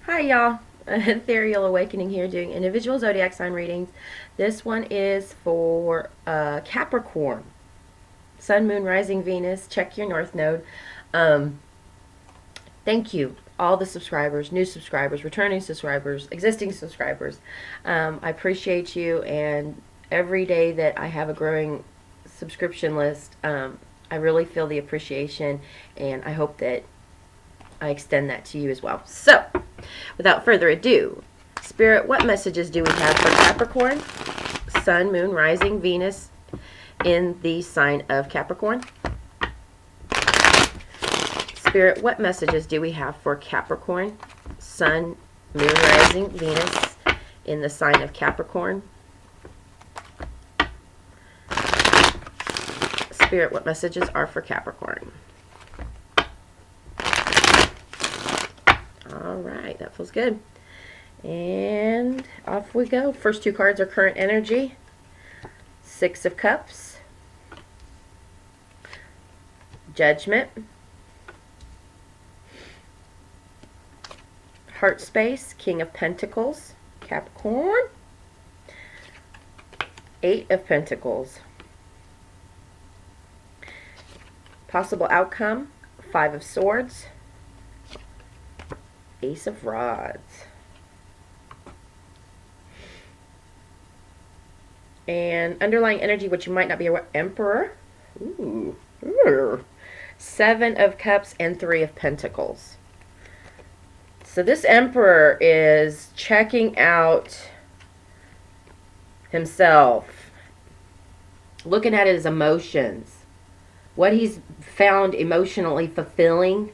Hi y'all, Ethereal Awakening here doing individual zodiac sign readings. This one is for Capricorn. Sun, Moon, Rising, Venus. Check your North Node. Um, Thank you, all the subscribers, new subscribers, returning subscribers, existing subscribers. I appreciate you, and every day that I have a growing subscription list, I really feel the appreciation, and I hope that I extend that to you as well. So, without further ado, Spirit, what messages do we have for Capricorn? Sun, Moon, Rising, Venus in the sign of Capricorn. Spirit, what messages do we have for Capricorn? Sun, Moon, Rising, Venus in the sign of Capricorn. Spirit, what messages are for Capricorn? All right, that feels good. And off we go. First two cards are current energy. Six of Cups. Judgment. Heart space. King of Pentacles. Capricorn. Eight of Pentacles. Possible outcome. Five of Swords. Ace of Rods. And underlying energy, which you might not be aware, Emperor. Ooh. Seven of Cups and Three of Pentacles. So this Emperor is checking out himself, looking at his emotions, what he's found emotionally fulfilling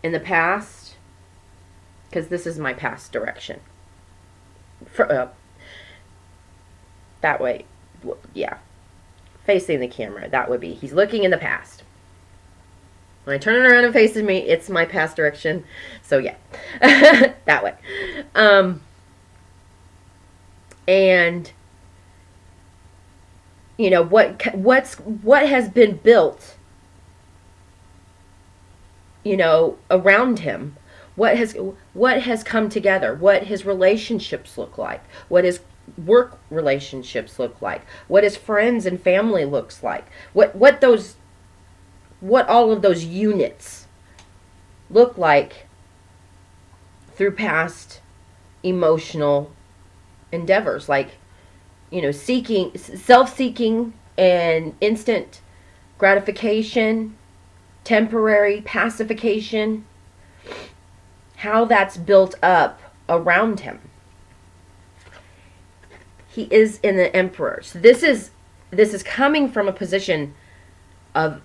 in the past, because this is my past direction. That way, yeah, facing the camera, that would be, he's looking in the past. When I turn it around and faces me, it's my past direction. So yeah, that way. And you know what has been built, you know, around him. What has come together? What his relationships look like? What his work relationships look like? What his friends and family looks like? What all of those units look like through past emotional endeavors, like, you know, self-seeking and instant gratification, temporary pacification, how that's built up around him. He is in the Emperor. So this is coming from a position of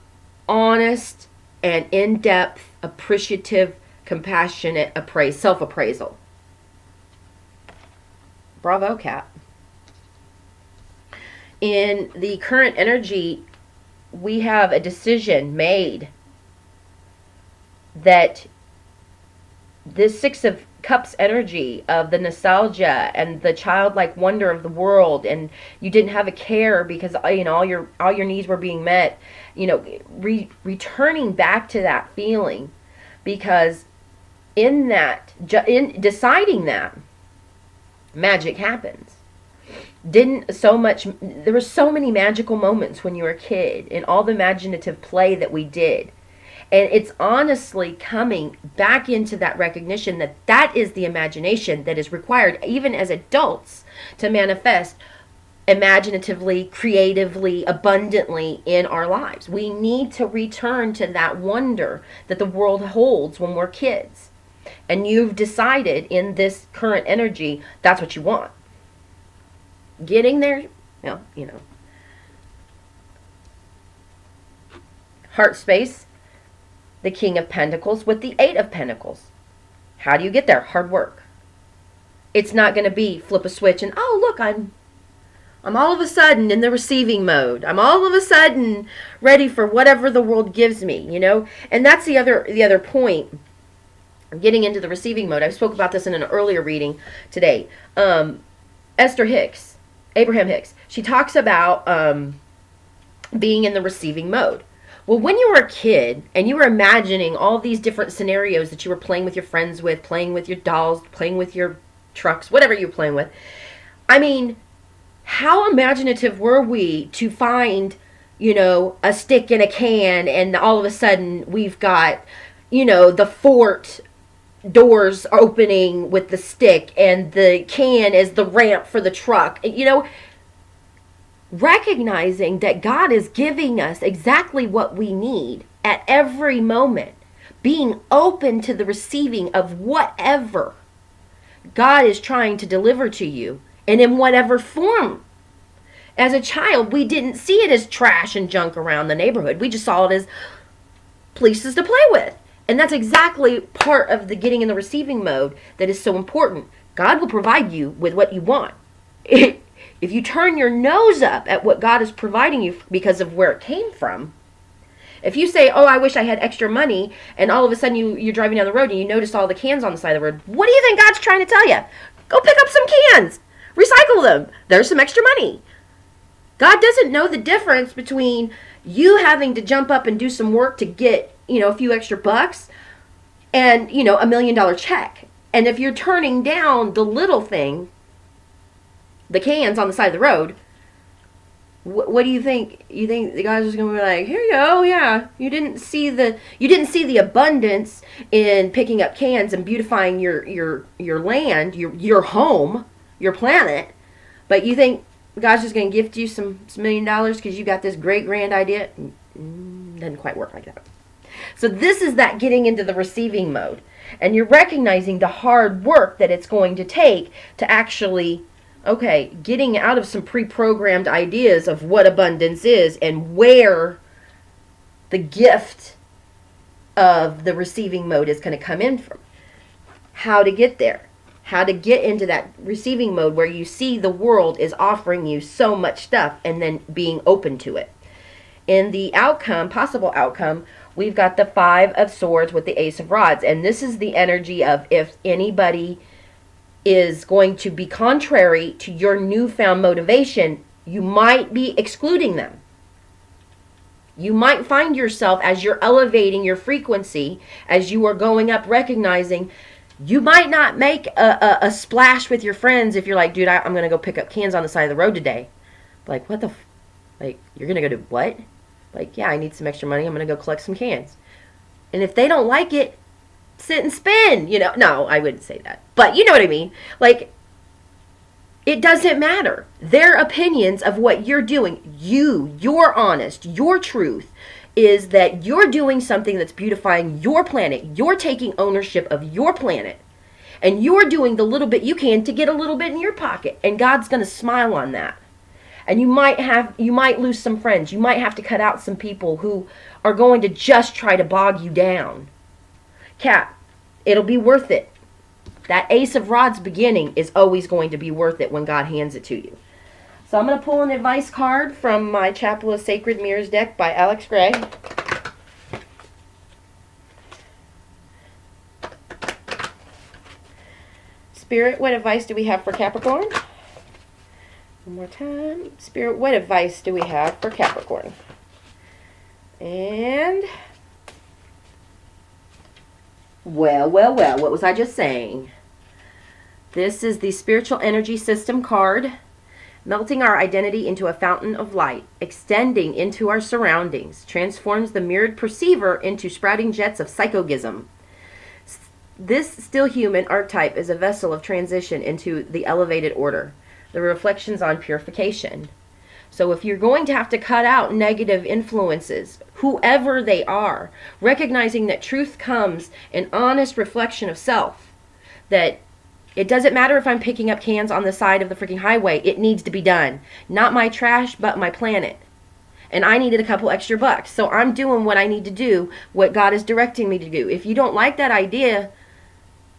honest and in-depth, appreciative, compassionate self-appraisal. Bravo, Cat. In the current energy, we have a decision made that this Six of Cups energy of the nostalgia and the childlike wonder of the world, and you didn't have a care because, you know, all your needs were being met, you know, returning back to that feeling, because in deciding that, magic happens. There were so many magical moments when you were a kid, and all the imaginative play that we did. And it's honestly coming back into that recognition that that is the imagination that is required, even as adults, to manifest imaginatively, creatively, abundantly in our lives. We need to return to that wonder that the world holds when we're kids. And you've decided in this current energy, that's what you want. Getting there, well, you know. Heart space. The King of Pentacles with the Eight of Pentacles. How do you get there? Hard work. It's not going to be flip a switch and, oh, look, I'm all of a sudden in the receiving mode. I'm all of a sudden ready for whatever the world gives me, you know? And that's the other point. I'm getting into the receiving mode. I spoke about this in an earlier reading today. Abraham Hicks, she talks about being in the receiving mode. Well, when you were a kid and you were imagining all these different scenarios that you were playing with your friends with, playing with your dolls, playing with your trucks, whatever you were playing with, I mean, how imaginative were we to find, a stick in a can, and all of a sudden we've got, the fort doors opening with the stick, and the can is the ramp for the truck. Recognizing that God is giving us exactly what we need at every moment, being open to the receiving of whatever God is trying to deliver to you, and in whatever form. As a child, we didn't see it as trash and junk around the neighborhood. We just saw it as places to play with. And that's exactly part of the getting in the receiving mode that is so important. God will provide you with what you want. If you turn your nose up at what God is providing you because of where it came from, if you say, oh, I wish I had extra money, and all of a sudden you're driving down the road and you notice all the cans on the side of the road, what do you think God's trying to tell you? Go pick up some cans. Recycle them. There's some extra money. God doesn't know the difference between you having to jump up and do some work to get, a few extra bucks and, $1 million check. And if you're turning down the little thing, the cans on the side of the road, what do you think? You think the guy's just going to be like, here you go, yeah. You didn't see the abundance in picking up cans and beautifying your land, your home, your planet, but you think God's just going to gift you some $1 million because you got this great grand idea? Doesn't quite work like that. So this is that getting into the receiving mode, and you're recognizing the hard work that it's going to take to actually, getting out of some pre-programmed ideas of what abundance is and where the gift of the receiving mode is going to come in from. How to get there. How to get into that receiving mode where you see the world is offering you so much stuff and then being open to it. In the possible outcome, we've got the 5 of Swords with the Ace of Rods. And this is the energy of if anybody is going to be contrary to your newfound motivation, you might be excluding them. You might find yourself, as you're elevating your frequency, as you are going up, recognizing you might not make a splash with your friends if you're like, dude, I'm going to go pick up cans on the side of the road today. Like, what the you're going to go do what? Like, yeah, I need some extra money. I'm going to go collect some cans. And if they don't like it, sit and spin, No, I wouldn't say that. But you know what I mean? Like, it doesn't matter. Their opinions of what you're doing, you're honest, your truth is that you're doing something that's beautifying your planet. You're taking ownership of your planet. And you're doing the little bit you can to get a little bit in your pocket. And God's going to smile on that. And you might lose some friends. You might have to cut out some people who are going to just try to bog you down. Cap, it'll be worth it. That Ace of Rods beginning is always going to be worth it when God hands it to you. So I'm going to pull an advice card from my Chapel of Sacred Mirrors deck by Alex Gray. Spirit, what advice do we have for Capricorn? One more time. Spirit, what advice do we have for Capricorn? And, well, what was I just saying? This is the Spiritual Energy System card. Melting our identity into a fountain of light, extending into our surroundings, transforms the mirrored perceiver into sprouting jets of psychogism. This still human archetype is a vessel of transition into the elevated order, the reflections on purification. So if you're going to have to cut out negative influences, whoever they are, recognizing that truth comes in honest reflection of self, that it doesn't matter if I'm picking up cans on the side of the freaking highway. It needs to be done. Not my trash, but my planet. And I needed a couple extra bucks. So I'm doing what I need to do, what God is directing me to do. If you don't like that idea,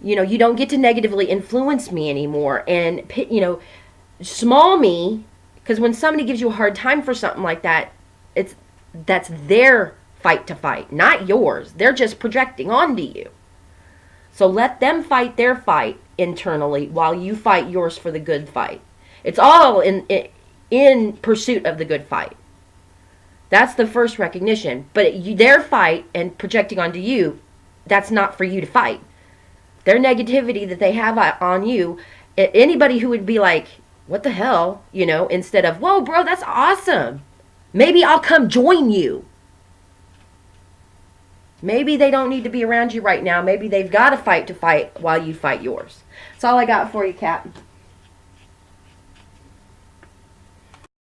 you don't get to negatively influence me anymore. And, small me, because when somebody gives you a hard time for something like that, that's their fight to fight, not yours. They're just projecting onto you. So let them fight their fight internally while you fight yours for the good fight. It's all in pursuit of the good fight. That's the first recognition. But their fight and projecting onto you, that's not for you to fight. Their negativity that they have on you, anybody who would be like, what the hell, instead of, whoa, bro, that's awesome. Maybe I'll come join you. Maybe they don't need to be around you right now. Maybe they've got to fight while you fight yours. That's all I got for you, Cap.